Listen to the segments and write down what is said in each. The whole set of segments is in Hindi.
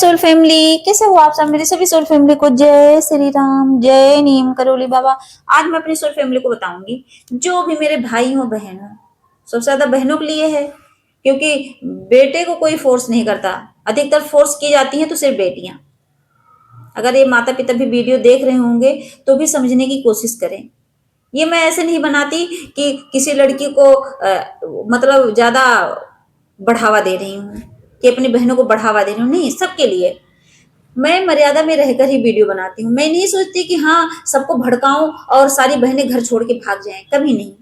सोल फैमिली, कैसे हो आप सब? मेरी सभी सोल फैमिली को जय श्री राम, जय नीम करोली बाबा। आज मैं अपनी सोल फैमिली को बताऊंगी, जो भी मेरे भाई हो बहन हो, सबसे ज्यादा बहनों के लिए है, क्योंकि बेटे को कोई फोर्स नहीं करता, अधिकतर फोर्स की जाती है तो सिर्फ बेटियां। अगर ये माता पिता भी वीडियो देख रहे होंगे तो भी समझने की कोशिश करें। ये मैं ऐसे नहीं बनाती कि किसी लड़की को मतलब ज्यादा बढ़ावा दे रही हूँ, कि अपनी बहनों को बढ़ावा दे रही हूँ, नहीं, सबके लिए मैं मर्यादा में रहकर ही वीडियो बनाती हूँ। मैं नहीं सोचती कि हाँ सबको भड़काऊं और सारी बहनें घर छोड़ के भाग जाएं, कभी नहीं।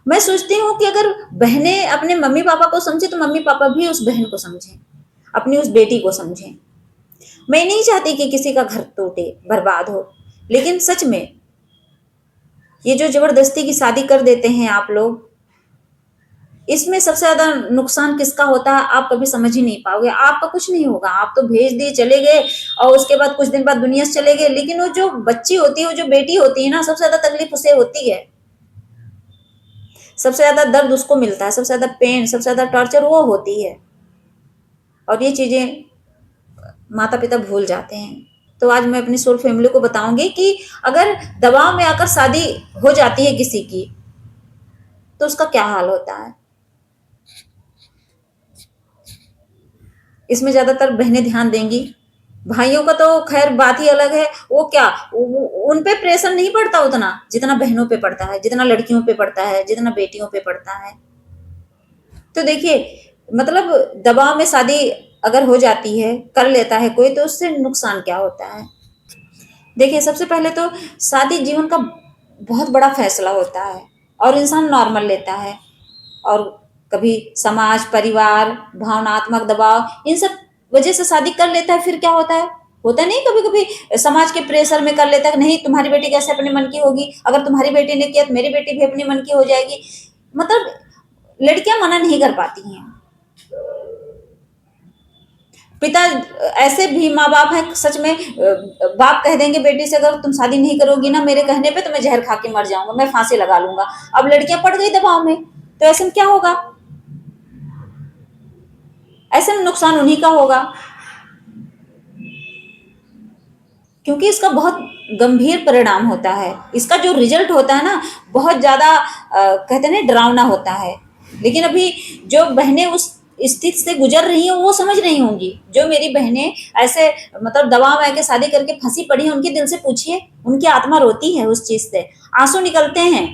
मैं सोचती हूँ कि अगर बहनें अपने मम्मी पापा को समझे तो मम्मी पापा भी उस बहन को समझें, अपनी उस बेटी को समझें। मैं नहीं चाहती कि किसी का घर टूटे, बर्बाद हो, लेकिन सच में ये जो जबरदस्ती की शादी कर देते हैं आप लोग, इसमें सबसे ज्यादा नुकसान किसका होता है आप कभी समझ ही नहीं पाओगे। आपका कुछ नहीं होगा, आप तो भेज दिए चले गए और उसके बाद कुछ दिन बाद दुनिया से चले गए, लेकिन वो जो बच्ची होती है, वो जो बेटी होती है ना, सबसे ज्यादा तकलीफ उसे होती है, सबसे ज्यादा दर्द उसको मिलता है, सबसे ज्यादा पेन, सबसे ज्यादा टॉर्चर वो होती है। और ये चीजें माता पिता भूल जाते हैं। तो आज मैं अपनी सोल फैमिली को बताऊंगी कि अगर दबाव में आकर शादी हो जाती है किसी की, तो उसका क्या हाल होता है। इसमें ज्यादातर बहनें ध्यान देंगी, भाइयों का तो खैर बात ही अलग है। वो क्या, उन पे प्रेशर नहीं पड़ता उतना जितना बहनों पे पड़ता है, जितना लड़कियों पे पड़ता है, जितना बेटियों पे पड़ता है। तो देखिए, मतलब दबाव में शादी अगर हो जाती है, कर लेता है कोई, तो उससे नुकसान क्या होता है। देखिए, सबसे पहले तो शादी जीवन का बहुत बड़ा फैसला होता है और इंसान नॉर्मल लेता है, और कभी समाज, परिवार, भावनात्मक दबाव, इन सब वजह से शादी कर लेता है। फिर क्या होता है, होता नहीं, कभी कभी समाज के प्रेशर में कर लेता है, नहीं तुम्हारी बेटी कैसे अपने मन की होगी, अगर तुम्हारी बेटी ने किया तो मेरी बेटी भी अपने मन की हो जाएगी। मतलब लड़कियां मना नहीं कर पाती हैं। पिता, ऐसे भी माँ बाप हैं सच में, बाप कह देंगे बेटी से, अगर तुम शादी नहीं करोगी ना मेरे कहने पे तो मैं जहर खा के मर जाऊंगा, मैं फांसी लगा लूंगा। अब लड़कियां पड़ गई दबाव में, तो ऐसे में क्या होगा, ऐसे में नुकसान उन्हीं का होगा, क्योंकि इसका बहुत गंभीर परिणाम होता है। इसका जो रिजल्ट होता है ना, बहुत ज्यादा कहते हैं डरावना होता है। लेकिन अभी जो बहनें उस स्थिति से गुजर रही हैं वो समझ रही होंगी। जो मेरी बहनें ऐसे मतलब दबाव में आके शादी करके फंसी पड़ी हैं, उनके दिल से पूछिए, उनकी आत्मा रोती है उस चीज से, आंसू निकलते हैं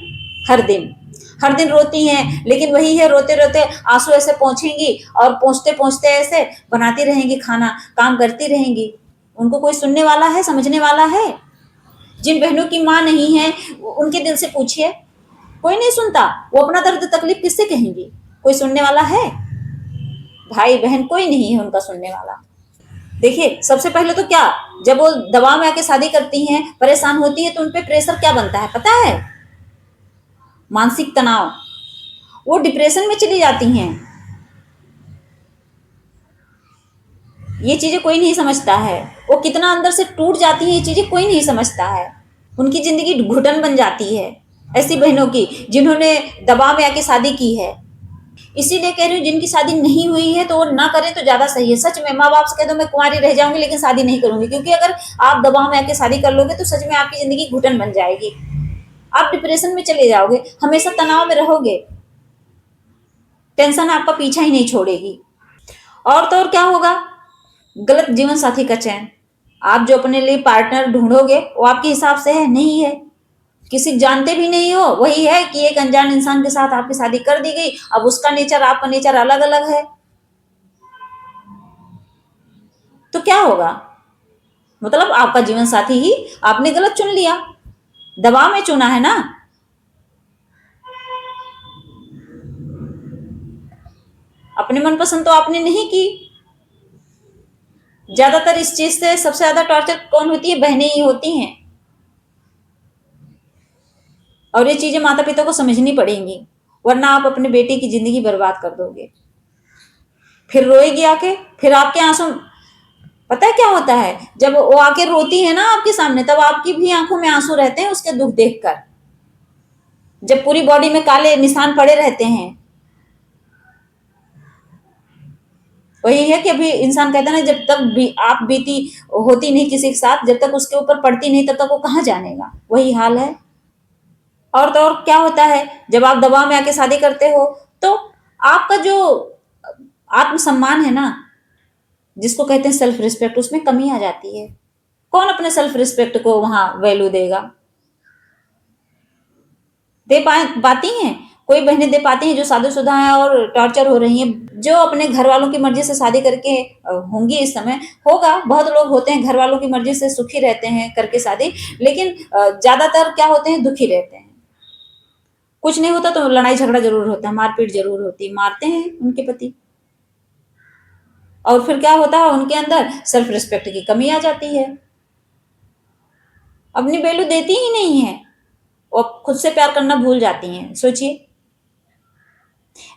हर दिन, हर दिन रोती हैं। लेकिन वही है, रोते रोते आंसू ऐसे पहुंचेंगी और पहुंचते पहुंचते ऐसे बनाती रहेंगी खाना, काम करती रहेंगी। उनको कोई सुनने वाला है, समझने वाला है? जिन बहनों की माँ नहीं है उनके दिल से पूछिए, कोई नहीं सुनता। वो अपना दर्द तकलीफ किससे कहेंगी? कोई सुनने वाला है? भाई बहन कोई नहीं है उनका सुनने वाला। देखिए, सबसे पहले तो क्या, जब वो दबाव में आके शादी करती हैं, परेशान होती है, तो उनपे प्रेशर क्या बनता है पता है? मानसिक तनाव। वो डिप्रेशन में चली जाती हैं। ये चीजें कोई नहीं समझता है, वो कितना अंदर से टूट जाती है, ये चीजें कोई नहीं समझता है। उनकी जिंदगी घुटन बन जाती है ऐसी बहनों की जिन्होंने दबाव में आके शादी की है। इसीलिए कह रही हूँ, जिनकी शादी नहीं हुई है तो वो ना करें तो ज्यादा सही है। सच में माँ बाप से कह दो मैं कुंवारी रह जाऊंगी लेकिन शादी नहीं करूंगी, क्योंकि अगर आप दबाव में आके शादी कर लोगे तो सच में आपकी जिंदगी घुटन बन जाएगी। आप डिप्रेशन में चले जाओगे, हमेशा तनाव में रहोगे, टेंशन आपका पीछा ही नहीं छोड़ेगी। और तो और क्या होगा, गलत जीवन साथी का चयन। आप जो अपने लिए पार्टनर ढूंढोगे वो आपके हिसाब से है नहीं है, किसी जानते भी नहीं हो, वही है कि एक अनजान इंसान के साथ आपकी शादी कर दी गई, अब उसका नेचर आपका नेचर अलग अलग है, तो क्या होगा, मतलब आपका जीवन साथी ही आपने गलत चुन लिया, दबाव में चुना है ना। अपने मनपसंद तो आपने नहीं की। ज्यादातर इस चीज से सबसे ज्यादा टॉर्चर कौन होती है? बहनें ही होती हैं। और ये चीजें माता पिता को समझनी पड़ेंगी, वरना आप अपने बेटे की जिंदगी बर्बाद कर दोगे। फिर रोएगी आके, फिर आपके आंसू, पता है क्या होता है, जब वो आके रोती है ना आपके सामने, तब आपकी भी आंखों में आंसू रहते हैं उसके दुख देखकर। जब पूरी बॉडी में काले निशान पड़े रहते हैं, वही है कि अभी इंसान कहता है ना, जब तक भी आप बीती होती नहीं किसी के साथ, जब तक उसके ऊपर पड़ती नहीं तब तक वो कहाँ जानेगा। वही हाल है। और तो और क्या होता है, जब आप दबाव में आके शादी करते हो तो आपका जो आत्मसम्मान है ना, जिसको कहते हैं सेल्फ रिस्पेक्ट, उसमें कमी आ जाती है। कौन अपने सेल्फ रिस्पेक्ट को वहां वैल्यू देगा? दे पाती हैं? कोई बहनें दे पाती हैं जो शादीशुदा हैं और टॉर्चर हो रही हैं, जो अपने घर वालों की मर्जी से शादी करके होंगी इस समय। होगा, बहुत लोग होते हैं घर वालों की मर्जी से सुखी रहते हैं करके शादी, लेकिन ज्यादातर क्या होते हैं, दुखी रहते हैं। कुछ नहीं होता तो लड़ाई झगड़ा जरूर होता है, मारपीट जरूर होती है, मारते हैं उनके पति। और फिर क्या होता है, उनके अंदर सेल्फ रिस्पेक्ट की कमी आ जाती है, अपनी वैल्यू देती ही नहीं है, वो खुद से प्यार करना भूल जाती हैं। सोचिए,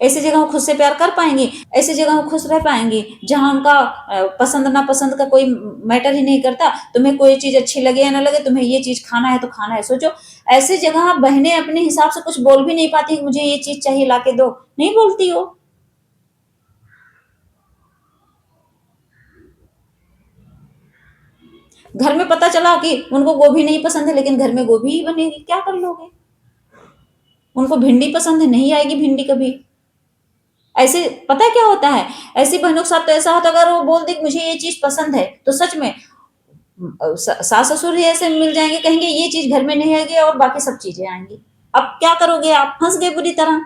ऐसी जगह वो खुद से प्यार कर पाएंगी, ऐसी जगह वो खुश रह पाएंगी जहां उनका पसंद ना पसंद का कोई मैटर ही नहीं करता। तुम्हें कोई चीज अच्छी लगे या ना लगे, तुम्हें ये चीज खाना है तो खाना है। सोचो, ऐसी जगह बहनें अपने हिसाब से कुछ बोल भी नहीं पाती कि मुझे ये चीज चाहिए ला के दो, नहीं बोलती हो। घर में पता चला कि उनको गोभी नहीं पसंद है, लेकिन घर में गोभी ही बनेगी, क्या कर लोगे? उनको भिंडी पसंद है, नहीं आएगी भिंडी कभी। ऐसे पता है क्या होता है, ऐसी बहनों के साथ तो ऐसा होता है, अगर वो बोल दे कि मुझे ये चीज पसंद है तो सच में सास ससुर ही ऐसे मिल जाएंगे, कहेंगे ये चीज घर में नहीं आएगी और बाकी सब चीजें आएंगी। अब क्या करोगे आप? फंस गए बुरी तरह।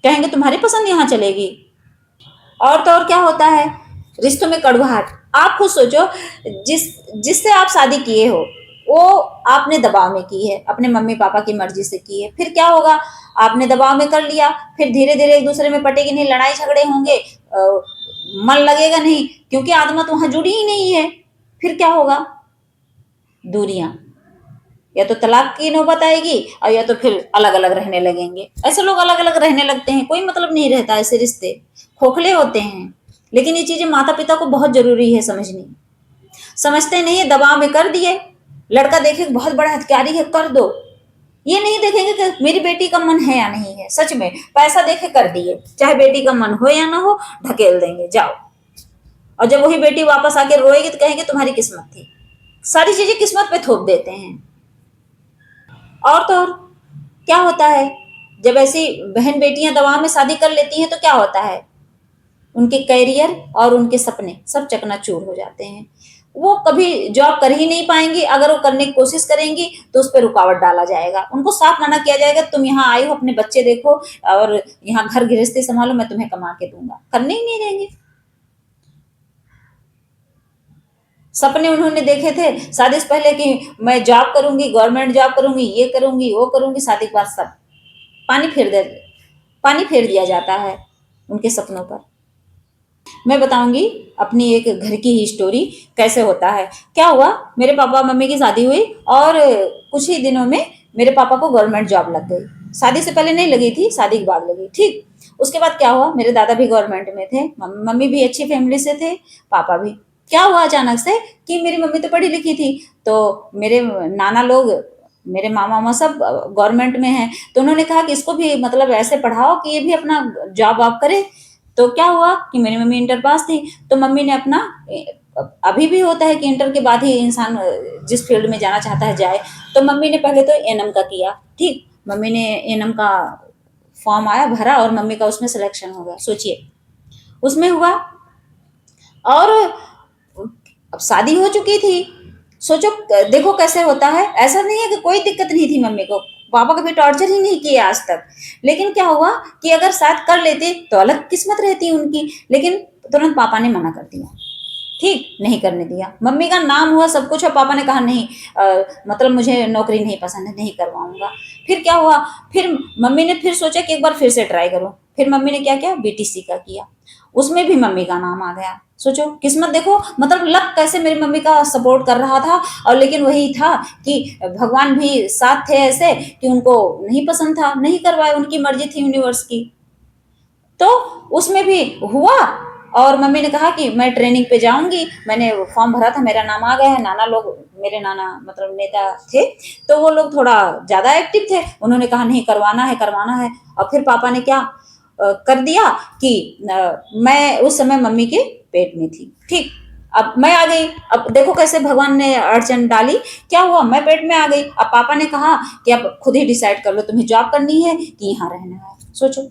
कहेंगे तुम्हारी पसंद यहाँ चलेगी। और तो और क्या होता है, रिश्तों में कड़वाहट। आप खुद सोचो, जिस जिससे आप शादी किए हो वो आपने दबाव में की है, अपने मम्मी पापा की मर्जी से की है। फिर क्या होगा, आपने दबाव में कर लिया, फिर धीरे धीरे एक दूसरे में पटेगी नहीं, लड़ाई झगड़े होंगे, मन लगेगा नहीं, क्योंकि आत्मा तो वहां जुड़ी ही नहीं है। फिर क्या होगा, दूरियां, या तो तलाक की नौबत आएगी और या तो फिर अलग अलग रहने लगेंगे। ऐसे लोग अलग अलग रहने लगते हैं, कोई मतलब नहीं रहता, ऐसे रिश्ते खोखले होते हैं। लेकिन ये चीजें माता पिता को बहुत जरूरी है समझनी। समझते नहीं है, दबाव में कर दिए। लड़का देखे बहुत बड़ा हथियारी है, कर दो। ये नहीं देखेंगे कि मेरी बेटी का मन है या नहीं है। सच में पैसा देखे कर दिए, चाहे बेटी का मन हो या ना हो, ढकेल देंगे, जाओ। और जब वही बेटी वापस आके रोएगी तो कहेंगे तुम्हारी किस्मत थी। सारी चीजें किस्मत पे थोप देते हैं। और तो और क्या होता है, जब ऐसी बहन बेटियां दबाव में शादी कर लेती हैं तो क्या होता है, उनके कैरियर और उनके सपने सब चकनाचूर हो जाते हैं। वो कभी जॉब कर ही नहीं पाएंगी, अगर वो करने की कोशिश करेंगी तो उस पर रुकावट डाला जाएगा, उनको साफ मना किया जाएगा, तुम यहाँ आई हो अपने बच्चे देखो और यहाँ घर गृहस्थी संभालो, मैं तुम्हें कमा के दूंगा, करने ही नहीं देंगे। सपने उन्होंने देखे थे शादी से पहले कि मैं जॉब करूंगी, गवर्नमेंट जॉब करूंगी, ये करूंगी वो करूंगी, शादी के बाद सब पानी फेर दे पानी फेर दिया जाता है उनके सपनों पर। मैं बताऊंगी अपनी एक घर की ही स्टोरी, कैसे होता है। क्या हुआ, मेरे पापा मम्मी की शादी हुई और कुछ ही दिनों में मेरे पापा को गवर्नमेंट जॉब लग गई। शादी से पहले नहीं लगी थी, शादी के बाद लगी। ठीक, उसके बाद क्या हुआ, मेरे दादा भी गवर्नमेंट में थे, मम्मी भी अच्छी फैमिली से थे, पापा भी। क्या हुआ अचानक से कि मेरी मम्मी तो पढ़ी लिखी थी, तो मेरे नाना लोग, मेरे मामा मामा सब गवर्नमेंट में हैं, तो उन्होंने कहा कि इसको भी मतलब ऐसे पढ़ाओ कि ये भी अपना जॉब वॉब करे। तो क्या हुआ कि मेरी मम्मी इंटर पास थी, तो मम्मी ने अपना, अभी भी होता है कि इंटर के बाद ही इंसान जिस फील्ड में जाना चाहता है जाए, तो मम्मी ने पहले तो एएनएम का किया। ठीक, मम्मी ने एएनएम का फॉर्म आया, भरा और मम्मी का उसमें सिलेक्शन हो गया। सोचिए, उसमें हुआ और अब शादी हो चुकी थी। सोचो, देखो कैसे होता है। ऐसा नहीं है कि कोई दिक्कत नहीं थी मम्मी को, पापा कभी टॉर्चर ही नहीं किया आज तक। लेकिन क्या हुआ कि अगर शायद कर लेते तो अलग किस्मत रहती उनकी, लेकिन तुरंत पापा ने मना कर दिया। ठीक, नहीं करने दिया। मम्मी का नाम हुआ, सब कुछ है, पापा ने कहा नहीं, मतलब मुझे नौकरी नहीं पसंद है, नहीं करवाऊंगा। फिर क्या हुआ, फिर मम्मी ने फिर सोचा कि एक बार फिर से ट्राई करो। फिर मम्मी ने क्या किया, बीटीसी का किया, उसमें भी मम्मी का नाम आ गया। सोचो किस्मत, देखो मतलब लक कैसे मेरी मम्मी का सपोर्ट कर रहा था। और लेकिन वही था कि भगवान भी साथ थे, ऐसे कि उनको नहीं पसंद था, नहीं करवाए, उनकी मर्जी थी यूनिवर्स की। तो उसमें भी हुआ और मम्मी ने कहा कि मैं ट्रेनिंग पे जाऊंगी, मैंने फॉर्म भरा था, मेरा नाम आ गया है। नाना लोग, मेरे नाना मतलब नेता थे, तो वो लोग थोड़ा ज्यादा एक्टिव थे, उन्होंने कहा नहीं, करवाना है करवाना है। और फिर पापा ने क्या, कर दिया कि मैं उस समय मम्मी के पेट में थी। ठीक, अब मैं आ गई, अब देखो कैसे भगवान ने अड़चन डाली। क्या हुआ, मैं पेट में आ गई। अब पापा ने कहा कि अब खुद ही डिसाइड कर लो, तुम्हें जॉब करनी है कि यहाँ रहना है। सोचो,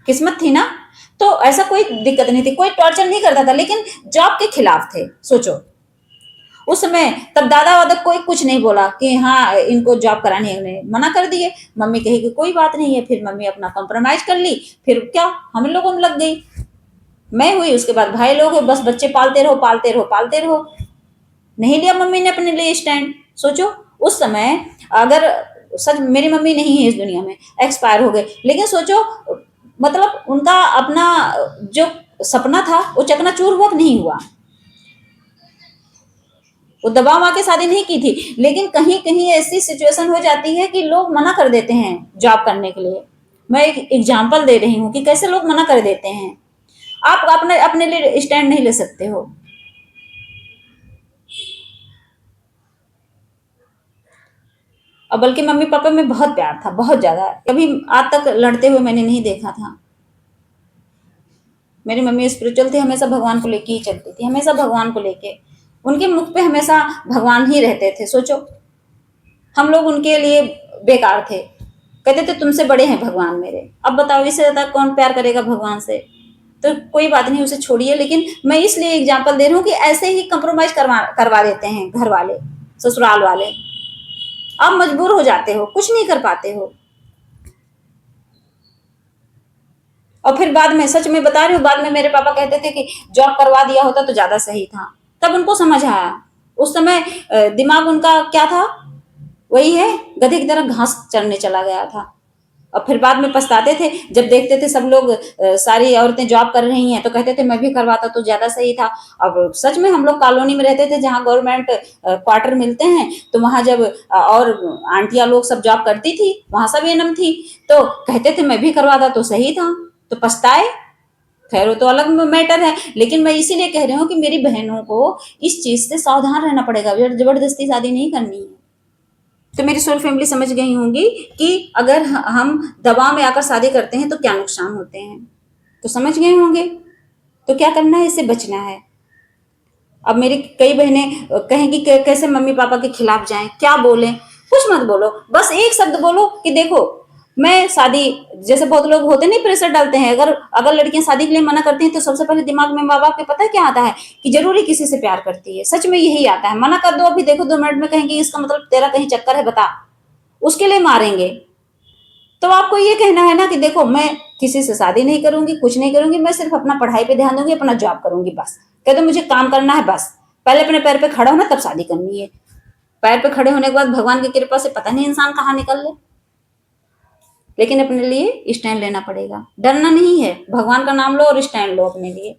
किस्मत थी ना। तो ऐसा कोई दिक्कत नहीं थी, कोई टॉर्चर नहीं करता था, लेकिन जॉब के खिलाफ थे। सोचो उस समय, तब दादा वादा कोई कुछ नहीं बोला कि हाँ इनको जॉब करानी है, उन्हें मना कर दिए। मम्मी कही कि कोई बात नहीं है, फिर मम्मी अपना कॉम्प्रोमाइज कर ली। फिर क्या, हम लोगों में लग गई। मैं हुई, उसके बाद भाई लोग हुए, बस बच्चे पालते रहो पालते रहो पालते रहो। नहीं लिया मम्मी ने अपने लिए स्टैंड। सोचो उस समय, अगर सच मेरी मम्मी नहीं है इस दुनिया में, एक्सपायर हो गए, लेकिन सोचो मतलब उनका अपना जो सपना था वो चकनाचूर हुआ कि नहीं हुआ। वो दबाव आके शादी नहीं की थी, लेकिन कहीं कहीं ऐसी सिचुएशन हो जाती है कि लोग मना कर देते हैं जॉब करने के लिए। मैं एक एग्जांपल दे रही हूँ कि कैसे लोग मना कर देते हैं। आप अपने अपने लिए स्टैंड नहीं ले सकते हो। और बल्कि मम्मी पापा में बहुत प्यार था, बहुत ज्यादा। कभी आज तक लड़ते हुए मैंने नहीं देखा था। मेरी मम्मी स्पिरिचुअल थी, हमेशा भगवान को लेके ही चलती थी, हमेशा भगवान को लेके। उनके मुख पे हमेशा भगवान ही रहते थे। सोचो हम लोग उनके लिए बेकार थे। कहते थे तुमसे बड़े हैं भगवान मेरे। अब बताओ इससे ज्यादा कौन प्यार करेगा भगवान से। तो कोई बात नहीं, उसे छोड़िए। लेकिन मैं इसलिए एग्जाम्पल दे रही हूँ कि ऐसे ही कंप्रोमाइज करवा देते हैं घर वाले, ससुराल वाले। आप मजबूर हो जाते हो, कुछ नहीं कर पाते हो। और फिर बाद में, सच में बता रही हूँ, बाद में मेरे पापा कहते थे कि जॉब करवा दिया होता तो ज्यादा सही था। तब उनको समझ आया। उस समय दिमाग उनका क्या था, वही है, गधे की तरह घास चरने चला गया था। और फिर बाद में पछताते थे जब देखते थे सब लोग, सारी औरतें जॉब कर रही हैं, तो कहते थे मैं भी करवाता तो ज्यादा सही था। अब सच में हम लोग कॉलोनी में रहते थे जहाँ गवर्नमेंट क्वार्टर मिलते हैं, तो वहां जब और आंटियां लोग सब जॉब करती थी, वहां सब एनम थी, तो कहते थे मैं भी करवाता तो सही था। तो पछताए। खैर वो तो अलग मैटर है, लेकिन मैं इसीलिए कह रही हूँ कि मेरी बहनों को इस चीज से सावधान रहना पड़ेगा। जबरदस्ती शादी नहीं करनी है। तो मेरी सोल फैमिली समझ गई होंगी कि अगर हम दबाव में आकर शादी करते हैं तो क्या नुकसान होते हैं। तो समझ गए होंगे। तो क्या करना है, इससे बचना है। अब मेरी कई बहनें कहेंगी कि कैसे मम्मी पापा के खिलाफ जाएं, क्या बोलें। कुछ मत बोलो, बस एक शब्द बोलो कि देखो मैं शादी, जैसे बहुत लोग होते नहीं प्रेशर डालते हैं, अगर अगर लड़कियां शादी के लिए मना करती हैं तो सबसे पहले दिमाग में माँ बाप के पता है क्या आता है, कि जरूरी किसी से प्यार करती है। सच में यही आता है। मना कर दो अभी, देखो 2 मिनट में कहेंगे इसका मतलब तेरा कहीं चक्कर है, बता। उसके लिए मारेंगे। तो आपको ये कहना है ना कि देखो मैं किसी से शादी नहीं करूंगी, कुछ नहीं करूंगी, मैं सिर्फ अपना पढ़ाई पे ध्यान दूंगी, अपना जॉब करूंगी, बस। कह दो मुझे काम करना है, बस। पहले अपने पैर पे खड़ा होना, तब शादी करनी है। पैर पे खड़े होने के बाद भगवान की कृपा से पता नहीं इंसान कहाँ निकल ले। लेकिन अपने लिए स्टैंड लेना पड़ेगा, डरना नहीं है। भगवान का नाम लो और स्टैंड लो अपने लिए।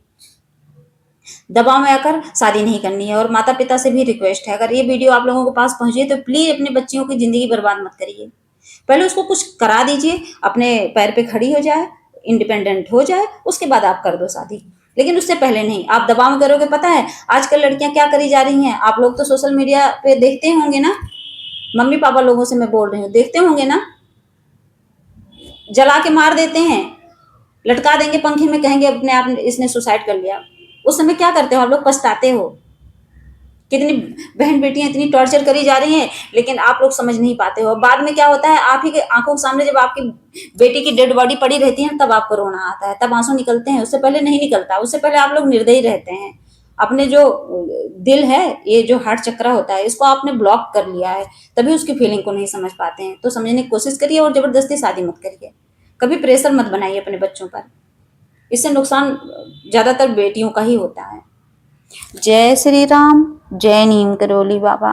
दबाव में आकर शादी नहीं करनी है। और माता पिता से भी रिक्वेस्ट है, अगर ये वीडियो आप लोगों के पास पहुंचे तो प्लीज अपने बच्चियों की जिंदगी बर्बाद मत करिए। पहले उसको कुछ करा दीजिए, अपने पैर पे खड़ी हो जाए, इंडिपेंडेंट हो जाए, उसके बाद आप कर दो शादी। लेकिन उससे पहले नहीं। आप दबाव में करोगे, पता है आजकल लड़कियां क्या करी जा रही हैं, आप लोग तो सोशल मीडिया पे देखते होंगे ना। मम्मी पापा लोगों से मैं बोल रही हूँ, देखते होंगे ना। जला के मार देते हैं, लटका देंगे पंखे में, कहेंगे अपने आप इसने सुसाइड कर लिया। उस समय क्या करते हो आप लोग, पछताते हो। कितनी बहन बेटियां इतनी टॉर्चर करी जा रही हैं, लेकिन आप लोग समझ नहीं पाते हो। बाद में क्या होता है, आप ही के आंखों के सामने जब आपकी बेटी की डेड बॉडी पड़ी रहती है, तब आपको रोना आता है, तब आंसू निकलते हैं। उससे पहले नहीं निकलता। उससे पहले आप लोग निर्दयी रहते हैं। अपने जो दिल है, ये जो हार्ट चक्रा होता है, इसको आपने ब्लॉक कर लिया है, तभी उसकी फीलिंग को नहीं समझ पाते हैं। तो समझने की कोशिश करिए और जबरदस्ती शादी मत करिए। कभी प्रेशर मत बनाइए अपने बच्चों पर। इससे नुकसान ज्यादातर बेटियों का ही होता है। जय श्री राम, जय नीम करोली बाबा।